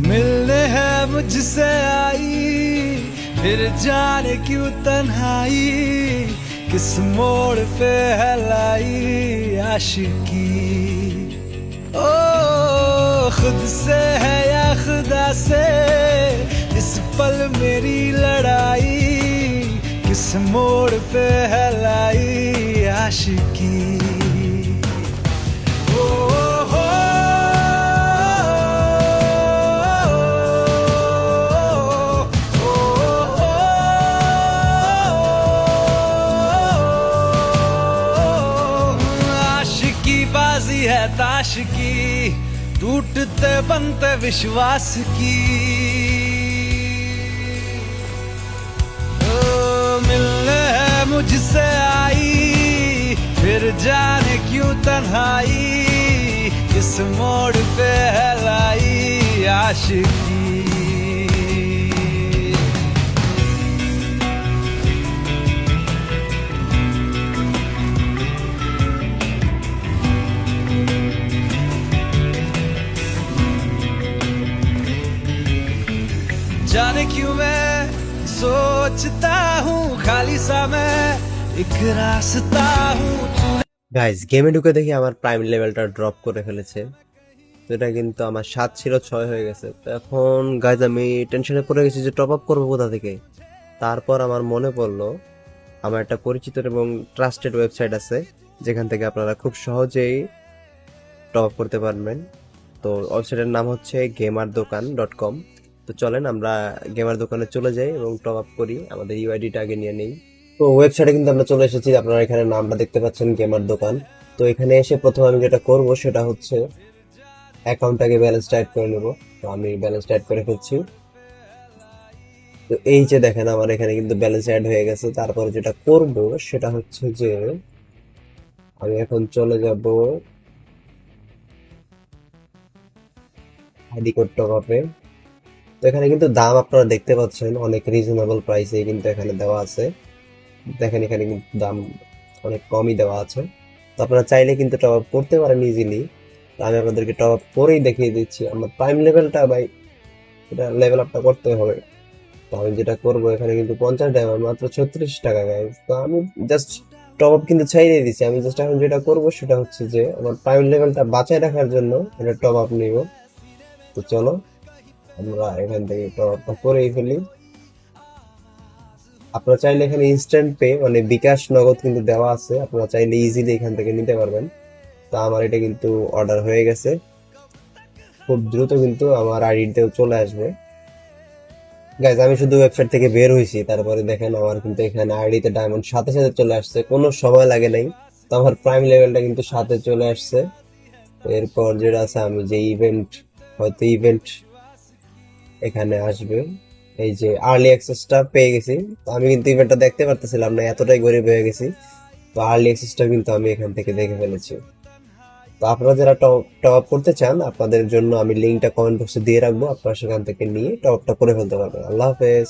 मिलने है मुझसे आई, फिर जाने क्यों तन्हाई, किस मोड़ पे है लाई आशिकी। ओ खुद से है या खुदा से, इस पल मेरी लड़ाई, किस मोड़ पे है लाई आशिकी। ओ हो बाजी है ताश की, टूटते बनते विश्वास की। ओ मिलने है मुझसे आई, फिर जाने क्यों तन्हाई, किस मोड़ पे है लाई आशिकी। जाने क्यों मैं सोचता हूँ खाली सा मैं एक रास्ता हूँ। গাইজ গেমে ঢুকে দেখি আমার প্রাইম লেভেলটা ড্রপ করে ফেলেছে। তো এটা কিন্তু আমার 7 ছিল 6 হয়ে গেছে। তো এখন গাইজ আমি টেনশনে পড়ে গেছি যে টপ আপ করবো কোথা থেকে। তারপর আমার মনে পড়লো আমার একটা পরিচিত এবং ট্রাস্টেড ওয়েবসাইট আছে যেখান থেকে আপনারা খুব সহজেই টপ আপ করতে পারবেন। তো ওয়েবসাইটের নাম হচ্ছে gamerdokan.com। তো চলেন আমরা গেমার দোকানে চলে যাই এবং টপ আপ করি। আমাদের ইউআইডিটা আগে নিয়ে নেই। তো ওয়েবসাইটে কিন্তু আমরা চলে এসেছি, আপনারা এখানে নামটা দেখতে পাচ্ছেন গেমার দোকান। তো এখানে এসে প্রথমে আমি যেটা করব সেটা হচ্ছে অ্যাকাউন্টটাকে ব্যালেন্স টাইপ করে নেব। তো আমি ব্যালেন্স টাইপ করে ফেলছি। তো এই যে দেখেন আমার এখানে কিন্তু ব্যালেন্স অ্যাড হয়ে গেছে। তারপরে যেটা করব সেটা হচ্ছে যে আমি এখন চলে যাব আইডি কোড টপ আপে। তো এখানে কিন্তু দাম আপনারা দেখতে পাচ্ছেন অনেক রিজনেবল প্রাইসে কিন্তু এখানে দেওয়া আছে। দেখেন এখানে কিন্তু দাম অনেক কমই দেওয়া আছে। তো আপনারা চাইলে কিন্তু টপ আপ করতে পারেন ইজিলি। তো আমি আপনাদেরকে টপ আপ করেই দেখিয়ে দিচ্ছি আমার প্রাইম লেভেলটা। ভাই এটা লেভেল আপটা করতে হবে। তো আমি যেটা করবো এখানে কিন্তু 50 ডায়মন্ড মাত্র 36 টাকা গাইজ। তো আমি জাস্ট টপ আপ কিন্তু ছাইড়ে দিচ্ছি। আমি জাস্ট এখন যেটা করবো সেটা হচ্ছে যে আমার প্রাইম লেভেলটা বাঁচায় রাখার জন্য এটা টপ আপ নিব। তো চলো আমরা এখান থেকে টপ আপটা করেই ফেলি। আপনারা চাইলে এখানে ইনস্ট্যান্ট পে মানে বিকাশ নগদ কিন্তু দেওয়া আছে, আপনারা চাইলে ইজিলি এখান থেকে নিতে পারবেন। তো আমার এটা কিন্তু অর্ডার হয়ে গেছে, খুব দ্রুত কিন্তু আমার আইডিতেও চলে আসবে। গাইজ আমি শুধু ওয়েবসাইট থেকে বের হয়েছি, তারপরে দেখেন আমার কিন্তু এখানে আইডিতে ডায়মন্ড সাথে সাথে চলে আসছে, কোনো সময় লাগে নাই। তো আমার প্রাইম লেভেলটা কিন্তু সাথে চলে আসছে। এরপর যেটা আছে আমি যে ইভেন্ট, হয়তো ইভেন্ট এখানে আসবে। এই যে আর্লি অ্যাক্সেসটা পেয়ে গেছি। তো আমি কিন্তু ইভেন্টটা দেখতে পারতেছিলাম না, এতটাই গরিব হয়ে গেছি। তো আর্লি অ্যাক্সেসটা কিন্তু আমি এখান থেকে দেখে ফেলেছি। তো আপনারা যারা টপ আপ করতে চান আপনাদের জন্য আমি লিঙ্কটা কমেন্ট বক্সে দিয়ে রাখবো, আপনারা সেখান থেকে নিয়ে টপ আপটা করে ফেলতে পারবেন। আল্লাহ হাফেজ।